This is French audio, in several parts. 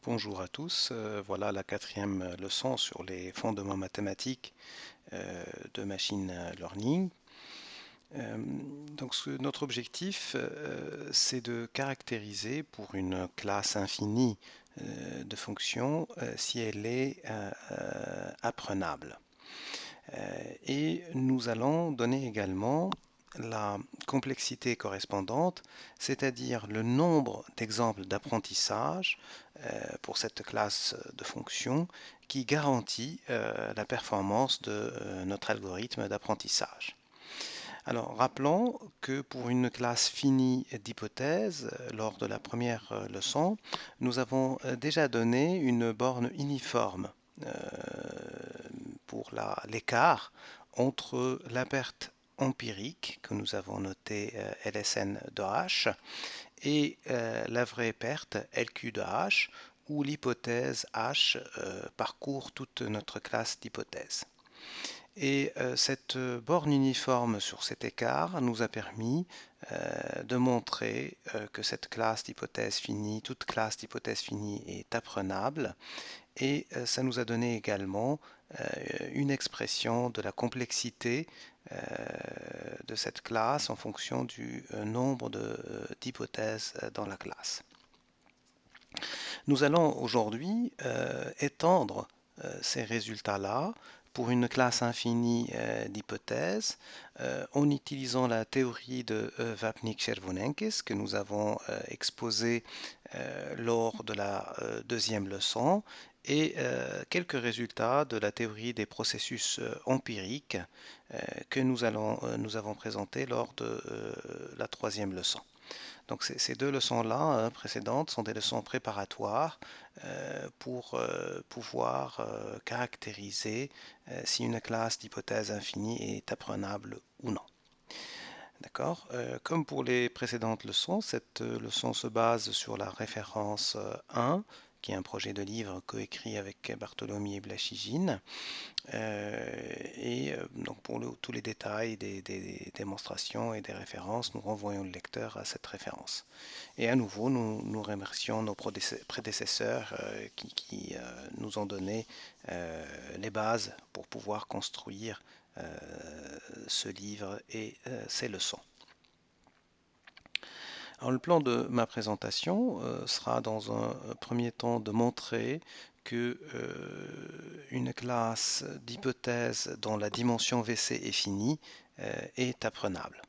Bonjour à tous, voilà la quatrième leçon sur les fondements mathématiques de machine learning. Euh, Notre objectif, c'est de caractériser pour une classe infinie de fonctions si elle est apprenable. Et nous allons donner également la complexité correspondante, c'est-à-dire le nombre d'exemples d'apprentissage pour cette classe de fonctions qui garantit la performance de notre algorithme d'apprentissage. Alors, rappelons que pour une classe finie d'hypothèses, lors de la première leçon, nous avons déjà donné une borne uniforme euh, pour l'écart entre la perte empirique que nous avons notée LSN de H et la vraie perte LQ de H où l'hypothèse H parcourt toute notre classe d'hypothèses. Et cette borne uniforme sur cet écart nous a permis de montrer que cette classe d'hypothèses finie, toute classe d'hypothèses finie est apprenable et ça nous a donné également une expression de la complexité de cette classe en fonction du nombre d'hypothèses dans la classe. Nous allons aujourd'hui étendre ces résultats-là pour une classe infinie d'hypothèses en utilisant la théorie de Vapnik-Chervonenkis que nous avons exposée lors de la deuxième leçon et quelques résultats de la théorie des processus empiriques que nous avons présentés lors de la troisième leçon. Donc ces deux leçons-là précédentes sont des leçons préparatoires pour pouvoir caractériser si une classe d'hypothèse infinie est apprenable ou non. D'accord. Comme pour les précédentes leçons, cette leçon se base sur la référence 1, qui est un projet de livre coécrit avec Bartholomew et Blachigine. Donc pour tous les détails des démonstrations et des références, nous renvoyons le lecteur à cette référence. Et à nouveau, nous remercions nos prédécesseurs qui nous ont donné les bases pour pouvoir construire ce livre et ces leçons. Alors, le plan de ma présentation sera dans un premier temps de montrer que une classe d'hypothèses dont la dimension VC est finie est apprenable.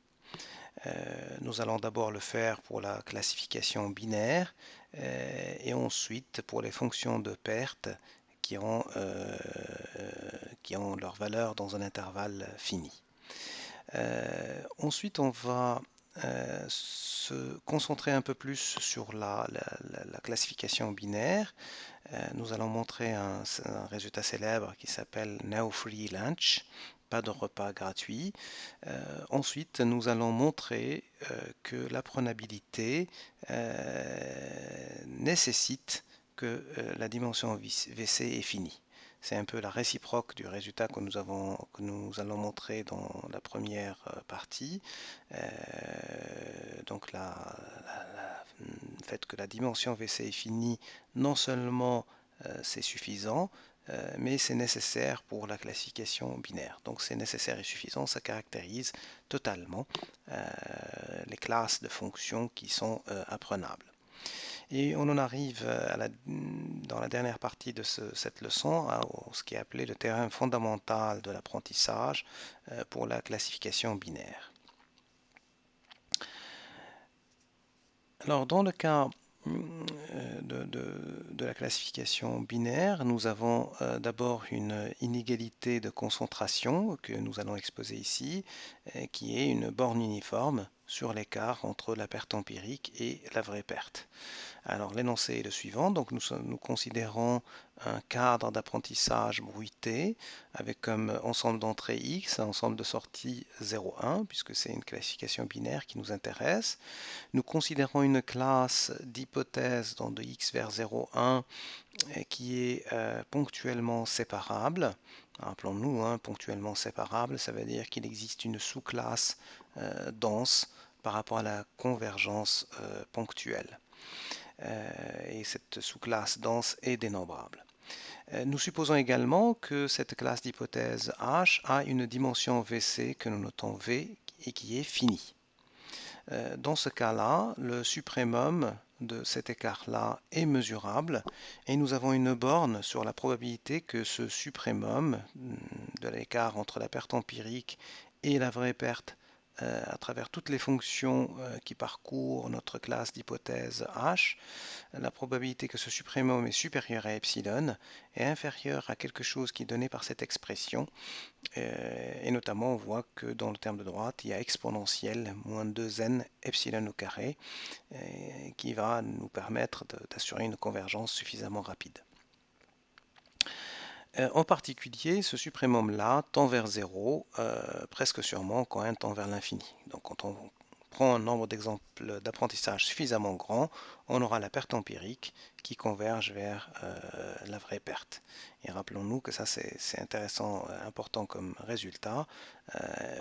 Nous allons d'abord le faire pour la classification binaire et ensuite pour les fonctions de perte qui ont leur valeur dans un intervalle fini. Ensuite, on va se concentrer un peu plus sur la classification binaire. Nous allons montrer un résultat célèbre qui s'appelle No Free Lunch, pas de repas gratuit. Ensuite, nous allons montrer que l'apprenabilité nécessite que la dimension VC est finie. C'est un peu la réciproque du résultat que nous allons montrer dans la première partie. Donc le fait que la dimension VC est finie, non seulement c'est suffisant, mais c'est nécessaire pour la classification binaire. Donc c'est nécessaire et suffisant, ça caractérise totalement les classes de fonctions qui sont apprenables. Et on en arrive dans la dernière partie de cette leçon à ce qui est appelé le théorème fondamental de l'apprentissage pour la classification binaire. Alors, dans le cas de la classification binaire, nous avons d'abord une inégalité de concentration que nous allons exposer ici, qui est une borne uniforme sur l'écart entre la perte empirique et la vraie perte. Alors l'énoncé est le suivant, donc nous considérons un cadre d'apprentissage bruité avec comme ensemble d'entrées x, un ensemble de sorties 0, 1, puisque c'est une classification binaire qui nous intéresse. Nous considérons une classe d'hypothèses dans de x vers 0, 1 qui est ponctuellement séparable. Rappelons-nous, ponctuellement séparable, ça veut dire qu'il existe une sous-classe dense par rapport à la convergence ponctuelle. et cette sous-classe dense est dénombrable. Nous supposons également que cette classe d'hypothèse H a une dimension VC que nous notons V et qui est finie. Dans ce cas-là, le suprémum de cet écart-là est mesurable et nous avons une borne sur la probabilité que ce suprémum de l'écart entre la perte empirique et la vraie perte à travers toutes les fonctions qui parcourent notre classe d'hypothèse H, la probabilité que ce suprémum est supérieur à epsilon est inférieure à quelque chose qui est donné par cette expression. Et notamment, on voit que dans le terme de droite, il y a exponentielle moins 2n epsilon au carré, qui va nous permettre d'assurer une convergence suffisamment rapide. En particulier, ce suprémum-là tend vers 0, presque sûrement quand n tend vers l'infini. Donc quand on prend un nombre d'exemples d'apprentissage suffisamment grand, on aura la perte empirique qui converge vers la vraie perte. Et rappelons-nous que ça c'est intéressant, important comme résultat,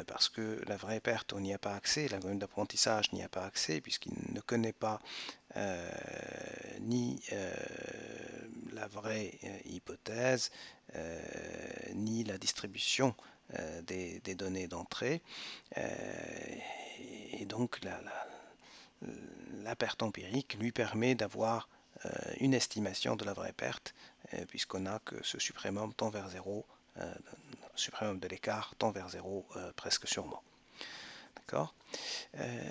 parce que la vraie perte, on n'y a pas accès, l'algorithme d'apprentissage n'y a pas accès, puisqu'il ne connaît pas ni la vraie hypothèse, ni la distribution des données d'entrée. Et donc la perte empirique lui permet d'avoir une estimation de la vraie perte, puisqu'on a que ce suprémum tend vers 0, le suprémum de l'écart tend vers 0 presque sûrement. D'accord ?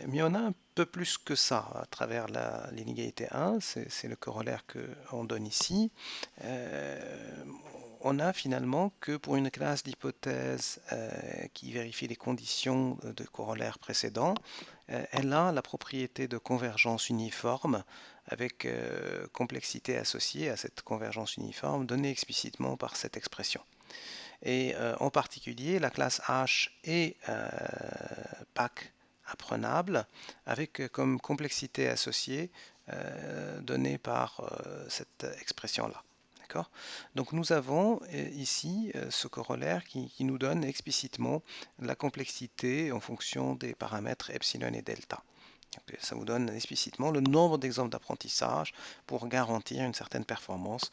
Mais on a un peu plus que ça à travers l'inégalité 1, c'est le corollaire qu'on donne ici. On a finalement que pour une classe d'hypothèses qui vérifie les conditions de corollaire précédent, elle a la propriété de convergence uniforme avec complexité associée à cette convergence uniforme donnée explicitement par cette expression. Et en particulier, la classe H est PAC apprenable avec comme complexité associée donnée par cette expression-là. Donc nous avons ici ce corollaire qui nous donne explicitement la complexité en fonction des paramètres epsilon et delta. Donc, ça vous donne explicitement le nombre d'exemples d'apprentissage pour garantir une certaine performance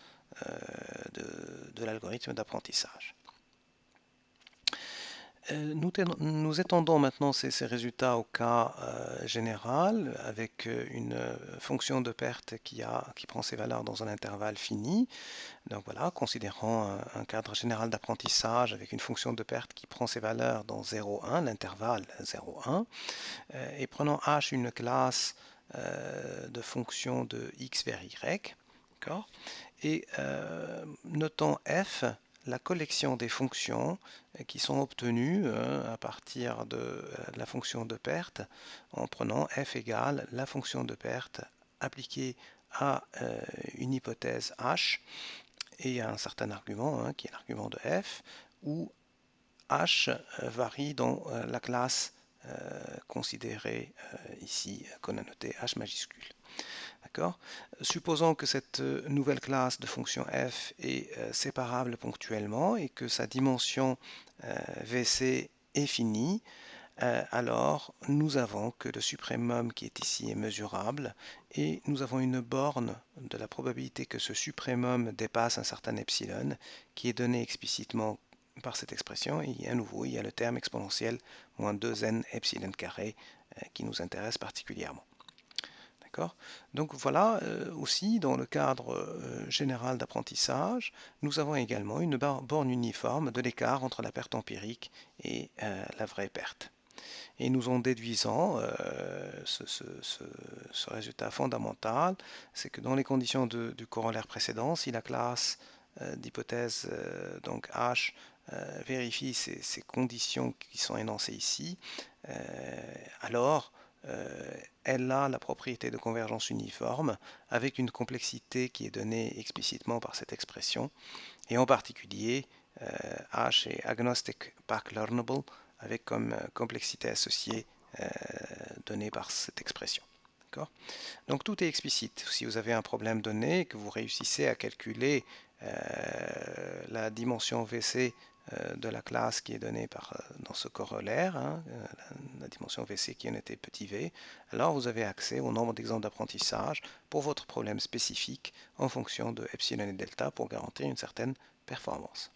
de l'algorithme d'apprentissage. Nous étendons maintenant ces résultats au cas général avec une fonction de perte qui prend ses valeurs dans un intervalle fini. Donc voilà, considérant un cadre général d'apprentissage avec une fonction de perte qui prend ses valeurs dans 0,1, l'intervalle 0,1, et prenant H une classe de fonction de x vers y, et notant f la collection des fonctions qui sont obtenues à partir de la fonction de perte en prenant f égale la fonction de perte appliquée à une hypothèse h et à un certain argument qui est l'argument de f où h varie dans la classe considérée ici qu'on a noté h majuscule. D'accord ? Supposons que cette nouvelle classe de fonction f est séparable ponctuellement et que sa dimension VC est finie, alors nous avons que le suprémum qui est ici est mesurable et nous avons une borne de la probabilité que ce suprémum dépasse un certain epsilon qui est donné explicitement par cette expression et à nouveau il y a le terme exponentiel moins 2n epsilon carré qui nous intéresse particulièrement. Donc voilà, aussi dans le cadre général d'apprentissage, nous avons également une borne uniforme de l'écart entre la perte empirique et la vraie perte. Et nous en déduisant ce résultat fondamental, c'est que dans les conditions du corollaire précédent, si la classe d'hypothèse donc H vérifie ces conditions qui sont énoncées ici, alors elle a la propriété de convergence uniforme avec une complexité qui est donnée explicitement par cette expression et en particulier H est agnostic PAC learnable avec comme complexité associée donnée par cette expression. Donc tout est explicite. Si vous avez un problème donné et que vous réussissez à calculer la dimension VC de la classe qui est donnée dans ce corollaire, hein, la dimension VC qui en était petit v, alors vous avez accès au nombre d'exemples d'apprentissage pour votre problème spécifique en fonction de epsilon et delta pour garantir une certaine performance.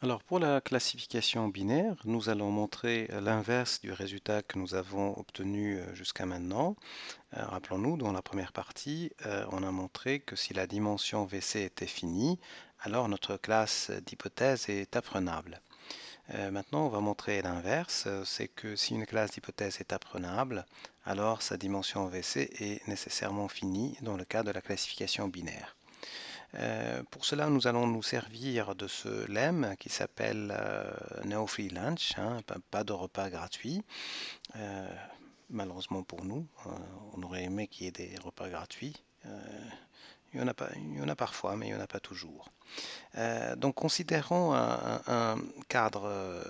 Alors pour la classification binaire, nous allons montrer l'inverse du résultat que nous avons obtenu jusqu'à maintenant. Rappelons-nous, dans la première partie, on a montré que si la dimension VC était finie, alors notre classe d'hypothèse est apprenable. Maintenant, on va montrer l'inverse, c'est que si une classe d'hypothèse est apprenable, alors sa dimension VC est nécessairement finie dans le cas de la classification binaire. Pour cela, nous allons nous servir de ce lemme qui s'appelle No Free Lunch, hein, pas de repas gratuit. Malheureusement pour nous, on aurait aimé qu'il y ait des repas gratuits. Il y en a parfois, mais il n'y en a pas toujours. Donc considérons un cadre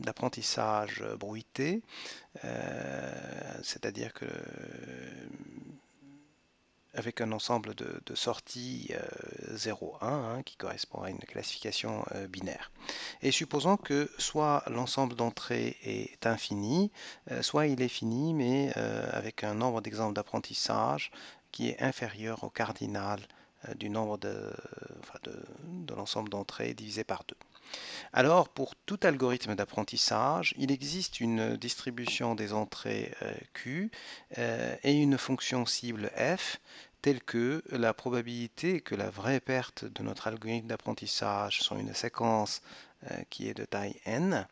d'apprentissage bruité, c'est-à-dire que avec un ensemble de sorties 0, 1 hein, qui correspond à une classification binaire. Et supposons que soit l'ensemble d'entrées est infini, soit il est fini, mais avec un nombre d'exemples d'apprentissage qui est inférieur au cardinal du nombre de l'ensemble d'entrées divisé par 2. Alors, pour tout algorithme d'apprentissage, il existe une distribution des entrées Q et une fonction cible f telle que la probabilité que la vraie perte de notre algorithme d'apprentissage sur une séquence qui est de taille n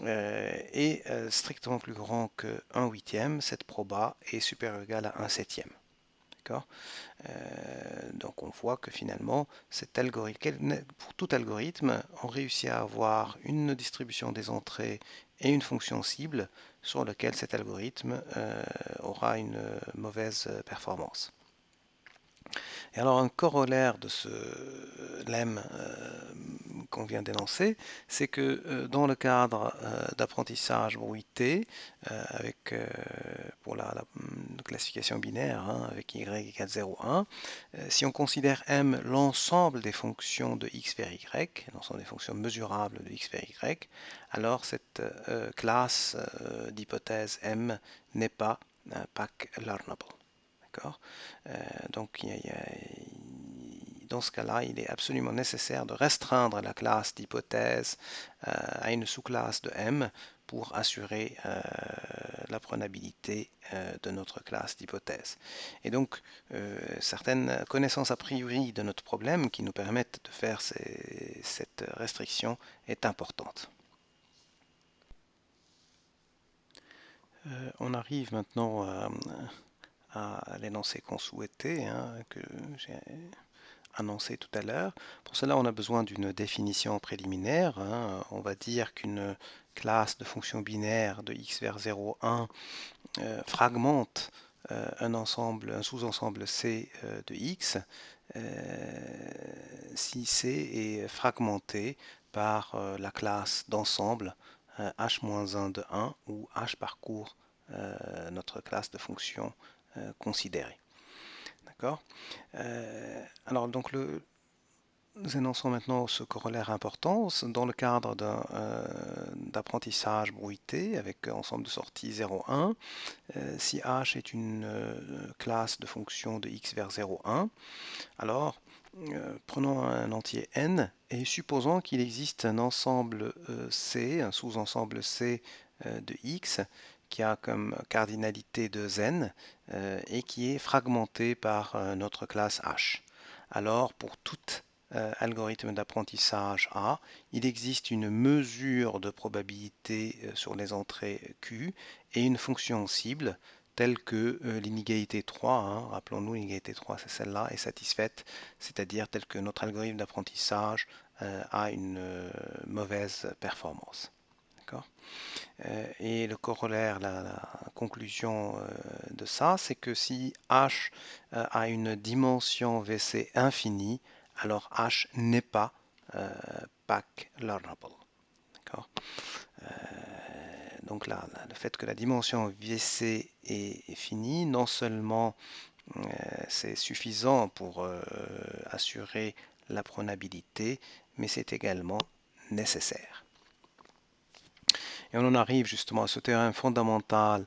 est strictement plus grand que 1 huitième, cette proba est supérieure ou égale à 1 septième. D'accord ? Donc on voit que finalement, cet algorithme, pour tout algorithme, on réussit à avoir une distribution des entrées et une fonction cible sur laquelle cet algorithme aura une mauvaise performance. Et alors un corollaire de ce lemme qu'on vient d'énoncer, c'est que dans le cadre d'apprentissage bruité, avec pour la classification binaire hein, avec y égale 0, 1, si on considère m l'ensemble des fonctions de x vers y, l'ensemble des fonctions mesurables de x vers y, alors cette classe d'hypothèse m n'est pas PAC learnable. D'accord. Donc, dans ce cas-là, il est absolument nécessaire de restreindre la classe d'hypothèse à une sous-classe de M pour assurer l'apprenabilité de notre classe d'hypothèse. Et donc, certaines connaissances a priori de notre problème qui nous permettent de faire cette restriction est importante. On arrive maintenant à l'énoncé qu'on souhaitait, hein, que j'ai annoncé tout à l'heure. Pour cela, on a besoin d'une définition préliminaire. Hein. On va dire qu'une classe de fonctions binaires de x vers 0, 1 fragmente un sous-ensemble C de x si C est fragmenté par la classe d'ensemble h-1 de 1 où h parcourt notre classe de fonctions considérée. D'accord. Alors donc nous énonçons maintenant ce corollaire important dans le cadre d'apprentissage bruité avec ensemble de sorties 0, 1. Si h est une classe de fonctions de x vers 0, 1, alors prenons un entier n et supposons qu'il existe un ensemble C, un sous-ensemble C de x qui a comme cardinalité de n et qui est fragmenté par notre classe h. Alors pour tout algorithme d'apprentissage A, il existe une mesure de probabilité sur les entrées Q et une fonction cible telle que l'inégalité 3, hein, rappelons-nous l'inégalité 3 c'est celle-là, est satisfaite, c'est-à-dire telle que notre algorithme d'apprentissage a une mauvaise performance. Et le corollaire, la conclusion de ça, c'est que si h a une dimension VC infinie, alors h n'est pas PAC learnable. Donc là, le fait que la dimension VC est finie, non seulement c'est suffisant pour assurer l'apprenabilité, mais c'est également nécessaire. Et on en arrive justement à ce terrain fondamental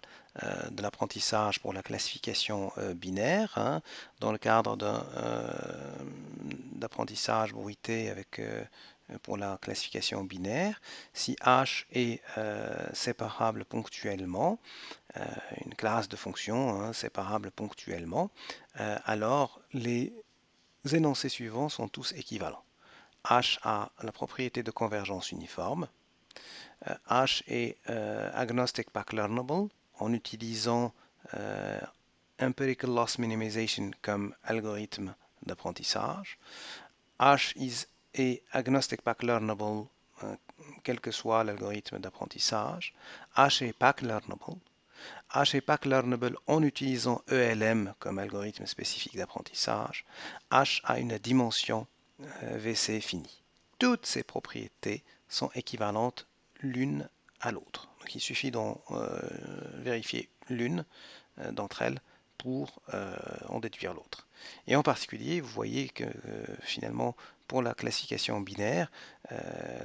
de l'apprentissage pour la classification binaire, hein, dans le cadre d'apprentissage bruité pour la classification binaire. Si H est séparable ponctuellement, une classe de fonctions hein, séparable ponctuellement, alors les énoncés suivants sont tous équivalents. H a la propriété de convergence uniforme. H est agnostic backlearnable en utilisant empirical loss minimization comme algorithme d'apprentissage. H est agnostic backlearnable quel que soit l'algorithme d'apprentissage. H est backlearnable. H est backlearnable en utilisant ELM comme algorithme spécifique d'apprentissage. H a une dimension VC finie. Toutes ces propriétés sont équivalentes l'une à l'autre. Donc il suffit d'en vérifier l'une d'entre elles pour en déduire l'autre. Et en particulier, vous voyez que finalement, pour la classification binaire,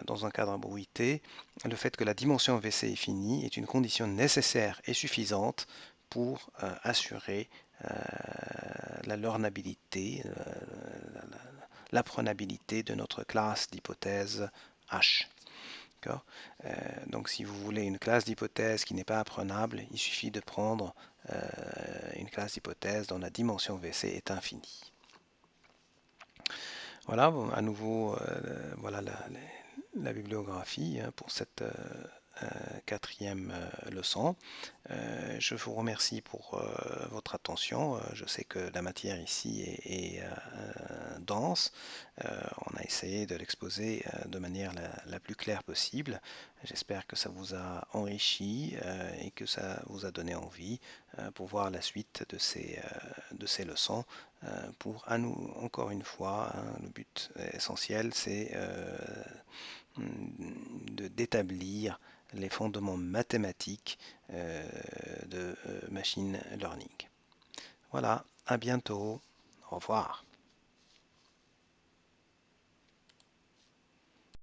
dans un cadre bruité, le fait que la dimension VC est finie est une condition nécessaire et suffisante pour assurer la learnabilité, l'apprenabilité de notre classe d'hypothèse H. Donc si vous voulez une classe d'hypothèse qui n'est pas apprenable, il suffit de prendre une classe d'hypothèse dont la dimension VC est infinie. Voilà, bon, à nouveau, voilà la bibliographie hein, pour cette quatrième leçon. Je vous remercie pour votre attention. Je sais que la matière ici est dense. On a essayé de l'exposer de manière la plus claire possible. J'espère que ça vous a enrichi et que ça vous a donné envie pour voir la suite de ces leçons. Pour encore une fois, hein, le but essentiel, c'est d'établir les fondements mathématiques de machine learning. Voilà, à bientôt. Au revoir.